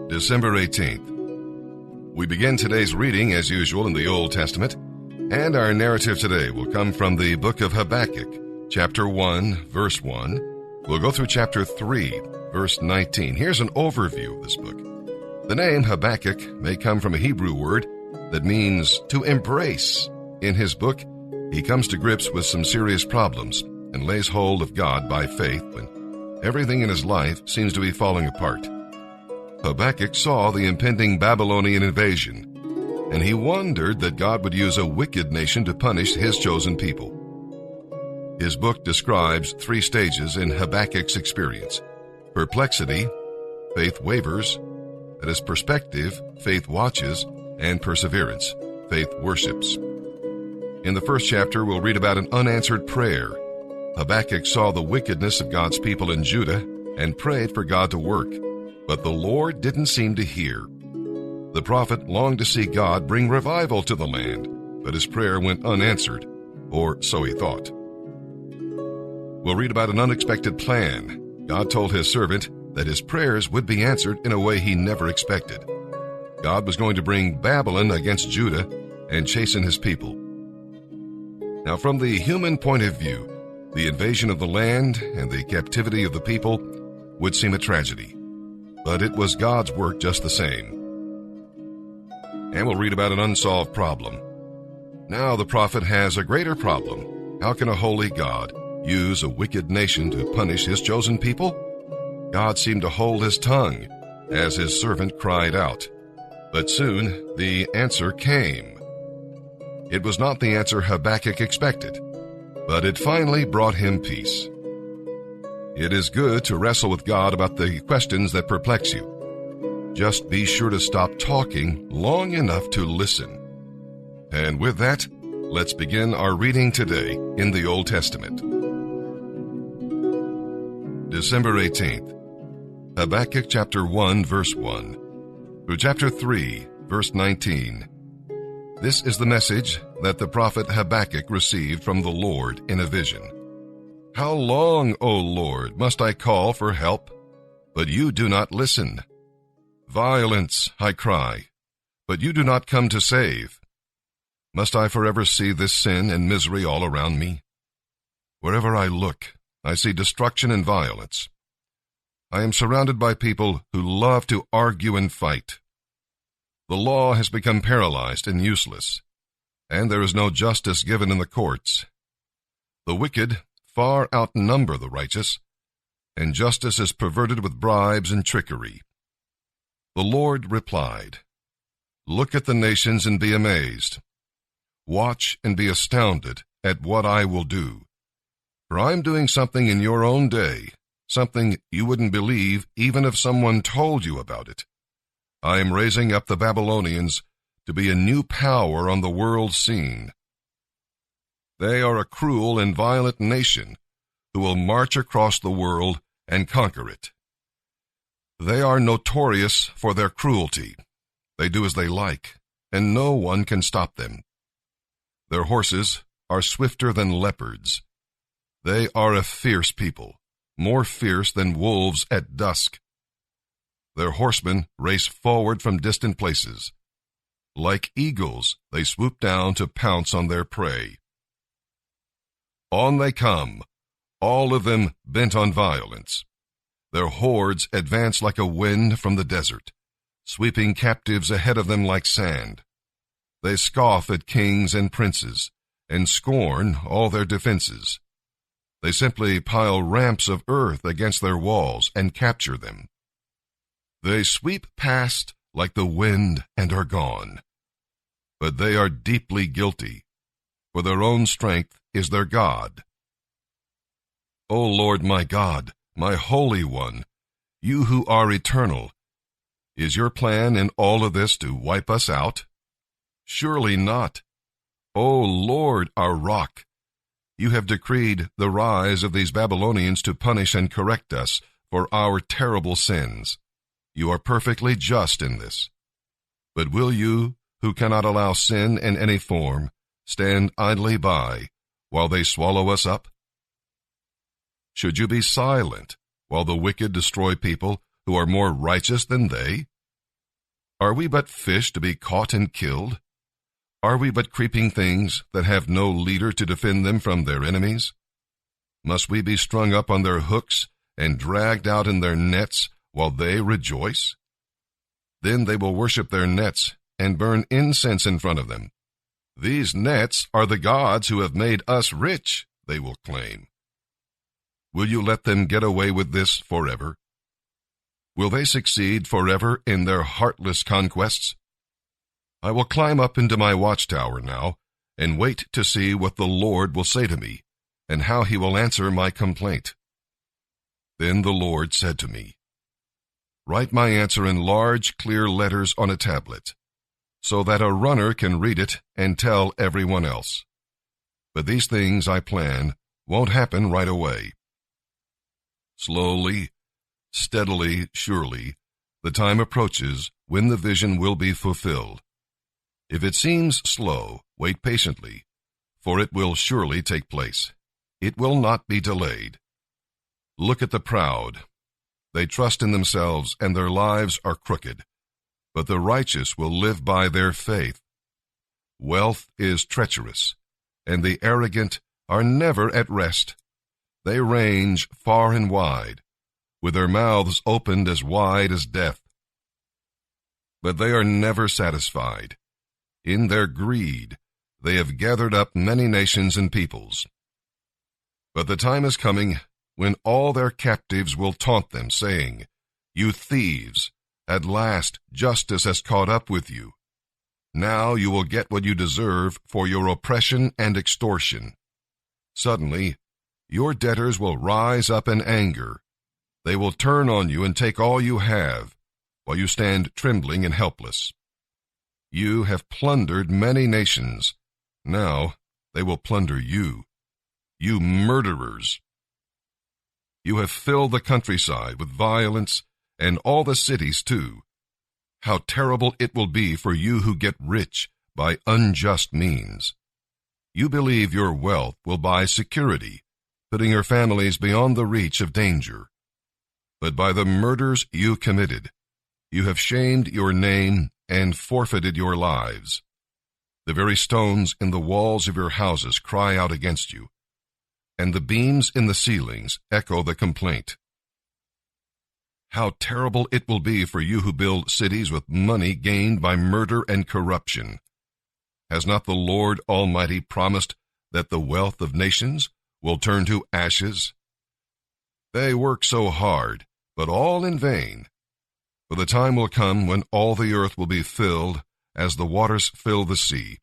December 18th. We begin today's reading, as usual, in the Old Testament, and our narrative today will come from the book of Habakkuk, chapter 1, verse 1. We'll go through chapter 3, verse 19. Here's an overview of this book. The name Habakkuk may come from a Hebrew word that means to embrace. In his book, he comes to grips with some serious problems and lays hold of God by faith when everything in his life seems to be falling apart. Habakkuk saw the impending Babylonian invasion, and he wondered that God would use a wicked nation to punish his chosen people. His book describes 3 stages in Habakkuk's experience: perplexity, faith wavers; that is, perspective, faith watches; and perseverance, faith worships. In the first chapter, we'll read about an unanswered prayer. Habakkuk saw the wickedness of God's people in Judah and prayed for God to work. But the Lord didn't seem to hear. The prophet longed to see God bring revival to the land, but his prayer went unanswered, or so he thought. We'll read about an unexpected plan. God told his servant that his prayers would be answered in a way he never expected. God was going to bring Babylon against Judah and chasten his people. Now, from the human point of view, the invasion of the land and the captivity of the people would seem a tragedy. But it was God's work just the same. And we'll read about an unsolved problem. Now the prophet has a greater problem. How can a holy God use a wicked nation to punish his chosen people? God seemed to hold his tongue as his servant cried out. But soon the answer came. It was not the answer Habakkuk expected, but it finally brought him peace. It is good to wrestle with God about the questions that perplex you. Just be sure to stop talking long enough to listen. And with that, let's begin our reading today in the Old Testament. December 18th. Habakkuk chapter 1, verse 1 through chapter 3, verse 19. This is the message that the prophet Habakkuk received from the Lord in a vision. How long, O Lord, must I call for help, but you do not listen? Violence, I cry, but you do not come to save. Must I forever see this sin and misery all around me? Wherever I look, I see destruction and violence. I am surrounded by people who love to argue and fight. The law has become paralyzed and useless, and there is no justice given in the courts. The wicked far outnumber the righteous, and justice is perverted with bribes and trickery. The Lord replied, Look at the nations and be amazed. Watch and be astounded at what I will do. For I am doing something in your own day, something you wouldn't believe even if someone told you about it. I am raising up the Babylonians to be a new power on the world scene. They are a cruel and violent nation who will march across the world and conquer it. They are notorious for their cruelty. They do as they like, and no one can stop them. Their horses are swifter than leopards. They are a fierce people, more fierce than wolves at dusk. Their horsemen race forward from distant places. Like eagles, they swoop down to pounce on their prey. On they come, all of them bent on violence. Their hordes advance like a wind from the desert, sweeping captives ahead of them like sand. They scoff at kings and princes, and scorn all their defenses. They simply pile ramps of earth against their walls and capture them. They sweep past like the wind and are gone. But they are deeply guilty, for their own strength is their God. O Lord my God, my Holy One, you who are eternal, is your plan in all of this to wipe us out? Surely not. O Lord, our rock, you have decreed the rise of these Babylonians to punish and correct us for our terrible sins. You are perfectly just in this. But will you, who cannot allow sin in any form, stand idly by while they swallow us up? Should you be silent while the wicked destroy people who are more righteous than they? Are we but fish to be caught and killed? Are we but creeping things that have no leader to defend them from their enemies? Must we be strung up on their hooks and dragged out in their nets while they rejoice? Then they will worship their nets and burn incense in front of them. These nets are the gods who have made us rich, they will claim. Will you let them get away with this forever? Will they succeed forever in their heartless conquests? I will climb up into my watchtower now and wait to see what the Lord will say to me and how he will answer my complaint. Then the Lord said to me, "Write my answer in large, clear letters on a tablet, so that a runner can read it and tell everyone else. But these things I plan won't happen right away. Slowly, steadily, surely, the time approaches when the vision will be fulfilled. If it seems slow, wait patiently, for it will surely take place. It will not be delayed. Look at the proud. They trust in themselves, and their lives are crooked, but the righteous will live by their faith. Wealth is treacherous, and the arrogant are never at rest. They range far and wide, with their mouths opened as wide as death. But they are never satisfied. In their greed, they have gathered up many nations and peoples. But the time is coming when all their captives will taunt them, saying, 'You thieves, at last justice has caught up with you. Now you will get what you deserve for your oppression and extortion.' Suddenly, your debtors will rise up in anger. They will turn on you and take all you have, while you stand trembling and helpless. You have plundered many nations. Now they will plunder you. You murderers! You have filled the countryside with violence, and all the cities too. How terrible it will be for you who get rich by unjust means. You believe your wealth will buy security, putting your families beyond the reach of danger. But by the murders you committed, you have shamed your name and forfeited your lives. The very stones in the walls of your houses cry out against you, and the beams in the ceilings echo the complaint. How terrible it will be for you who build cities with money gained by murder and corruption. Has not the Lord Almighty promised that the wealth of nations will turn to ashes? They work so hard, but all in vain. For the time will come when all the earth will be filled, as the waters fill the sea,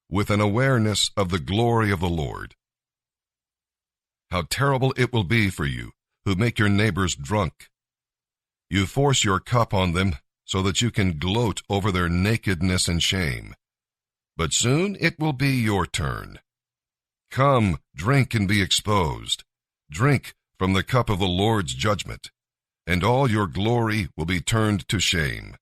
with an awareness of the glory of the Lord. How terrible it will be for you who make your neighbors drunk. You force your cup on them so that you can gloat over their nakedness and shame. But soon it will be your turn. Come, drink and be exposed. Drink from the cup of the Lord's judgment, and all your glory will be turned to shame.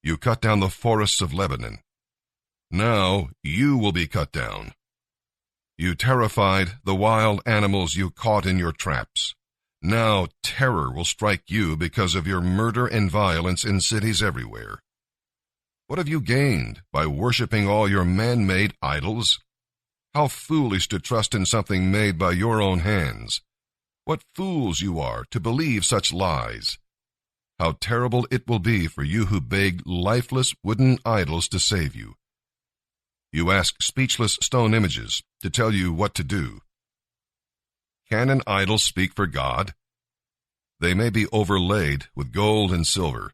You cut down the forests of Lebanon. Now you will be cut down. You terrified the wild animals you caught in your traps. Now terror will strike you because of your murder and violence in cities everywhere. What have you gained by worshiping all your man-made idols? How foolish to trust in something made by your own hands. What fools you are to believe such lies. How terrible it will be for you who beg lifeless wooden idols to save you. You ask speechless stone images to tell you what to do. Can an idol speak for God? They may be overlaid with gold and silver,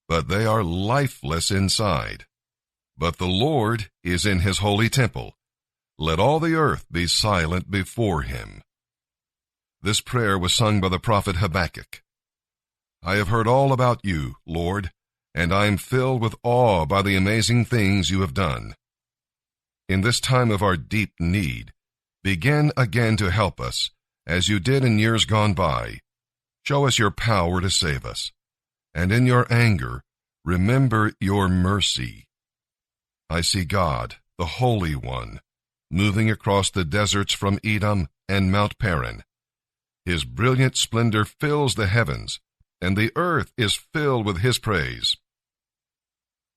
but they are lifeless inside. But the Lord is in his holy temple. Let all the earth be silent before him. This prayer was sung by the prophet Habakkuk. I have heard all about you, Lord, and I am filled with awe by the amazing things you have done. In this time of our deep need, begin again to help us, as you did in years gone by. Show us your power to save us, and in your anger, remember your mercy. I see God, the Holy One, moving across the deserts from Edom and Mount Paran. His brilliant splendor fills the heavens, and the earth is filled with his praise.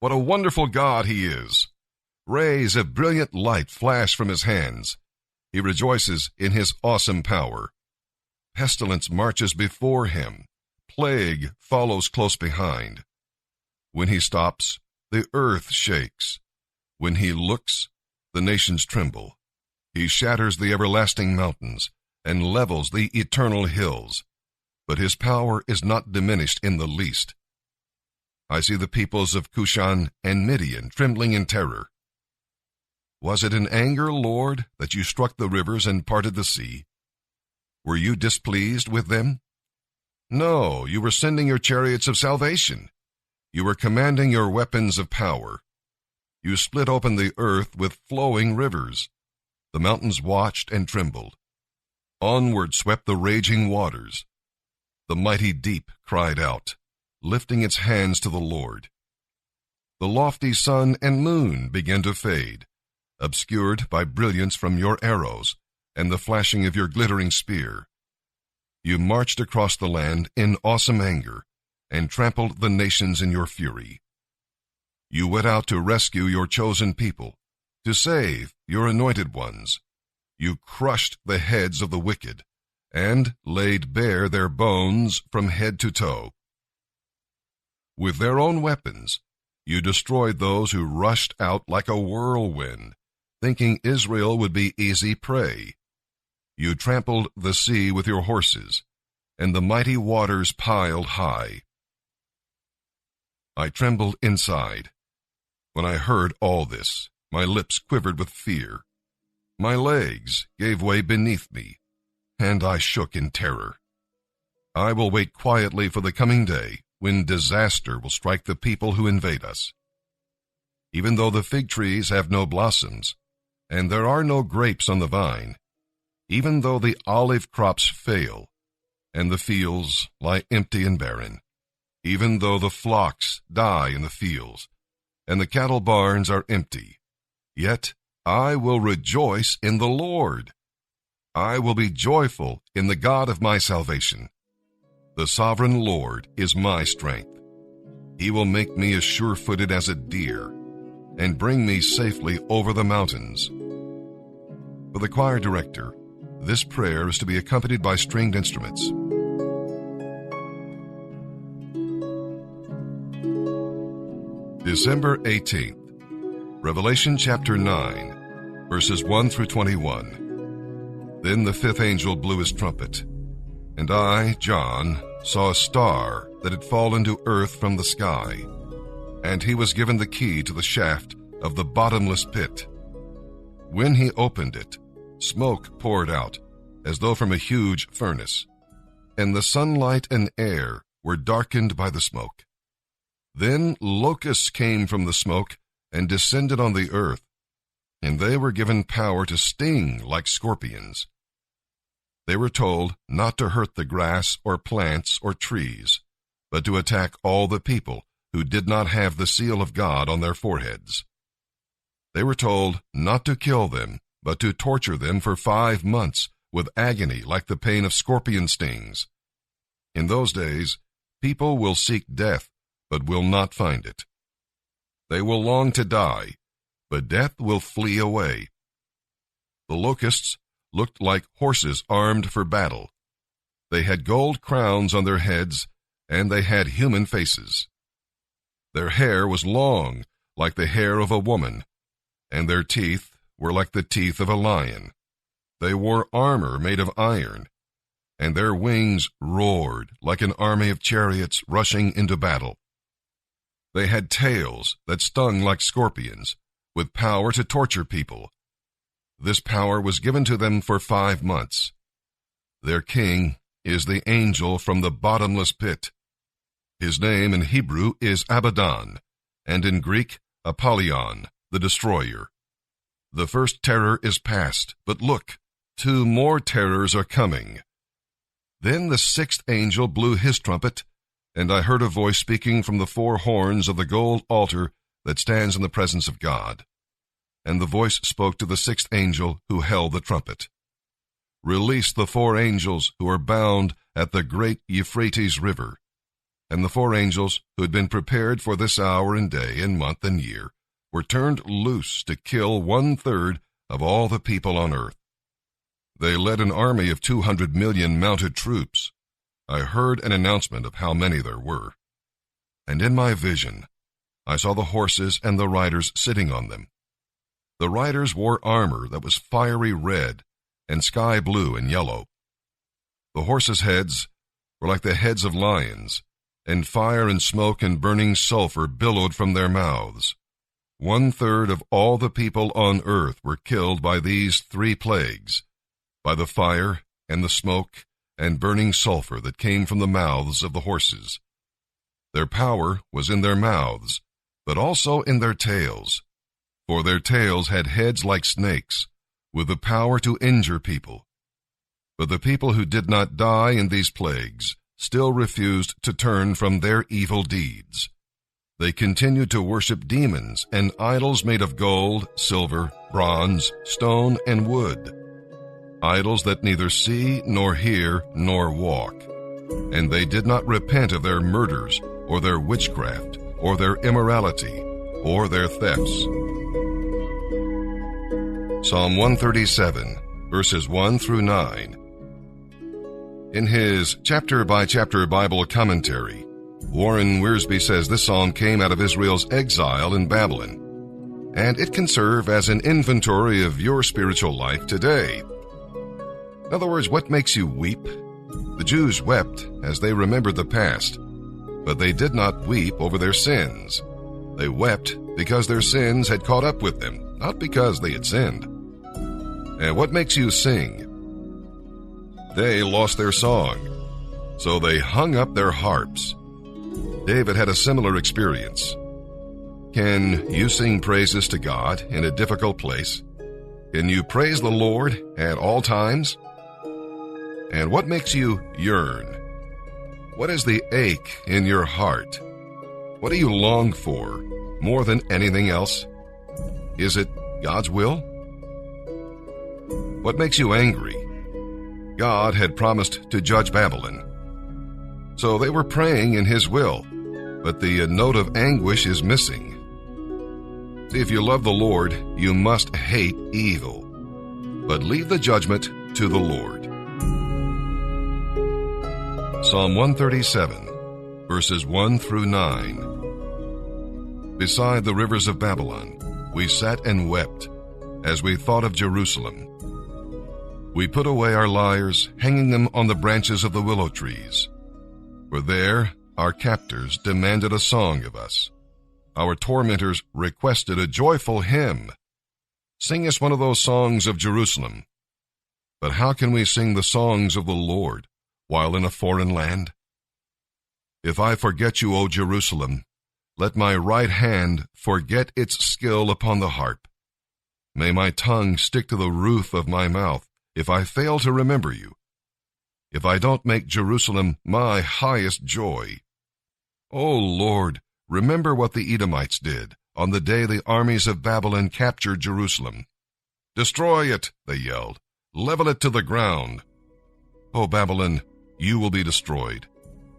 What a wonderful God he is! Rays of brilliant light flash from his hands. He rejoices in his awesome power. Pestilence marches before him. Plague follows close behind. When he stops, the earth shakes. When he looks, the nations tremble. He shatters the everlasting mountains and levels the eternal hills. But his power is not diminished in the least. I see the peoples of Cushan and Midian trembling in terror. Was it in anger, Lord, that you struck the rivers and parted the sea? Were you displeased with them? No, you were sending your chariots of salvation. You were commanding your weapons of power. You split open the earth with flowing rivers. The mountains watched and trembled. Onward swept the raging waters. The mighty deep cried out, lifting its hands to the Lord. The lofty sun and moon began to fade, obscured by brilliance from your arrows and the flashing of your glittering spear. You marched across the land in awesome anger and trampled the nations in your fury. You went out to rescue your chosen people, to save your anointed ones. You crushed the heads of the wicked and laid bare their bones from head to toe. With their own weapons, you destroyed those who rushed out like a whirlwind, thinking Israel would be easy prey. You trampled the sea with your horses, and the mighty waters piled high. I trembled inside. When I heard all this, my lips quivered with fear. My legs gave way beneath me, and I shook in terror. I will wait quietly for the coming day when disaster will strike the people who invade us. Even though the fig trees have no blossoms, and there are no grapes on the vine, even though the olive crops fail, and the fields lie empty and barren, even though the flocks die in the fields, and the cattle barns are empty, yet I will rejoice in the Lord. I will be joyful in the God of my salvation. The sovereign Lord is my strength. He will make me as sure-footed as a deer and bring me safely over the mountains. For the choir director, this prayer is to be accompanied by stringed instruments. December 18th, Revelation chapter 9, verses 1 through 21. Then the fifth angel blew his trumpet, and I, John, saw a star that had fallen to earth from the sky, and he was given the key to the shaft of the bottomless pit. When he opened it, smoke poured out, as though from a huge furnace, and the sunlight and air were darkened by the smoke. Then locusts came from the smoke and descended on the earth, and they were given power to sting like scorpions. They were told not to hurt the grass or plants or trees, but to attack all the people who did not have the seal of God on their foreheads. They were told not to kill them, but to torture them for 5 months with agony like the pain of scorpion stings. In those days, people will seek death, but will not find it. They will long to die, but death will flee away. The locusts looked like horses armed for battle. They had gold crowns on their heads, and they had human faces. Their hair was long, like the hair of a woman, and their teeth were like the teeth of a lion. They wore armor made of iron, and their wings roared like an army of chariots rushing into battle. They had tails that stung like scorpions, with power to torture people. This power was given to them for 5 months. Their king is the angel from the bottomless pit. His name in Hebrew is Abaddon, and in Greek, Apollyon, the destroyer. The first terror is past, but look, 2 more terrors are coming. Then the 6th angel blew his trumpet, and I heard a voice speaking from the 4 horns of the gold altar that stands in the presence of God. And the voice spoke to the 6th angel who held the trumpet. Release the 4 angels who are bound at the great Euphrates River. and the 4 angels who had been prepared for this hour and day and month and year were turned loose to kill 1/3 of all the people on earth. They led an army of 200 million mounted troops. I heard an announcement of how many there were. And in my vision, I saw the horses and the riders sitting on them. The riders wore armor that was fiery red and sky blue and yellow. The horses' heads were like the heads of lions, and fire and smoke and burning sulfur billowed from their mouths. 1/3 of all the people on earth were killed by these 3 plagues, by the fire and the smoke and burning sulfur that came from the mouths of the horses. Their power was in their mouths, but also in their tails, for their tails had heads like snakes, with the power to injure people. But the people who did not die in these plagues still refused to turn from their evil deeds. They continued to worship demons and idols made of gold, silver, bronze, stone, and wood, idols that neither see nor hear nor walk. And they did not repent of their murders or their witchcraft or their immorality or their thefts. Psalm 137, verses 1 through 9. In his chapter-by-chapter Bible commentary, Warren Wiersbe says this psalm came out of Israel's exile in Babylon, and it can serve as an inventory of your spiritual life today. In other words, what makes you weep? The Jews wept as they remembered the past, but they did not weep over their sins. They wept because their sins had caught up with them, not because they had sinned. And what makes you sing? They lost their song, so they hung up their harps. David had a similar experience. Can you sing praises to God in a difficult place? Can you praise the Lord at all times? And what makes you yearn? What is the ache in your heart? What do you long for more than anything else? Is it God's will? What makes you angry? God had promised to judge Babylon, so they were praying in His will, but the note of anguish is missing. See, if you love the Lord, you must hate evil, but leave the judgment to the Lord. Psalm 137, verses 1 through 9. Beside the rivers of Babylon, we sat and wept as we thought of Jerusalem. We put away our lyres, hanging them on the branches of the willow trees. For there our captors demanded a song of us. Our tormentors requested a joyful hymn. Sing us one of those songs of Jerusalem. But how can we sing the songs of the Lord while in a foreign land? If I forget you, O Jerusalem, let my right hand forget its skill upon the harp. May my tongue stick to the roof of my mouth if I fail to remember you, if I don't make Jerusalem my highest joy. O Lord, remember what the Edomites did on the day the armies of Babylon captured Jerusalem. Destroy it, they yelled. Level it to the ground. O Babylon, you will be destroyed.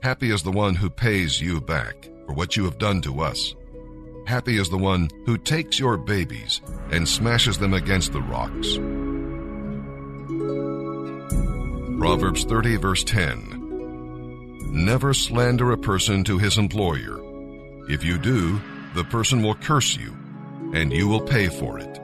Happy is the one who pays you back for what you have done to us. Happy is the one who takes your babies and smashes them against the rocks. Proverbs 30, verse 10. Never slander a person to his employer. If you do, the person will curse you, and you will pay for it.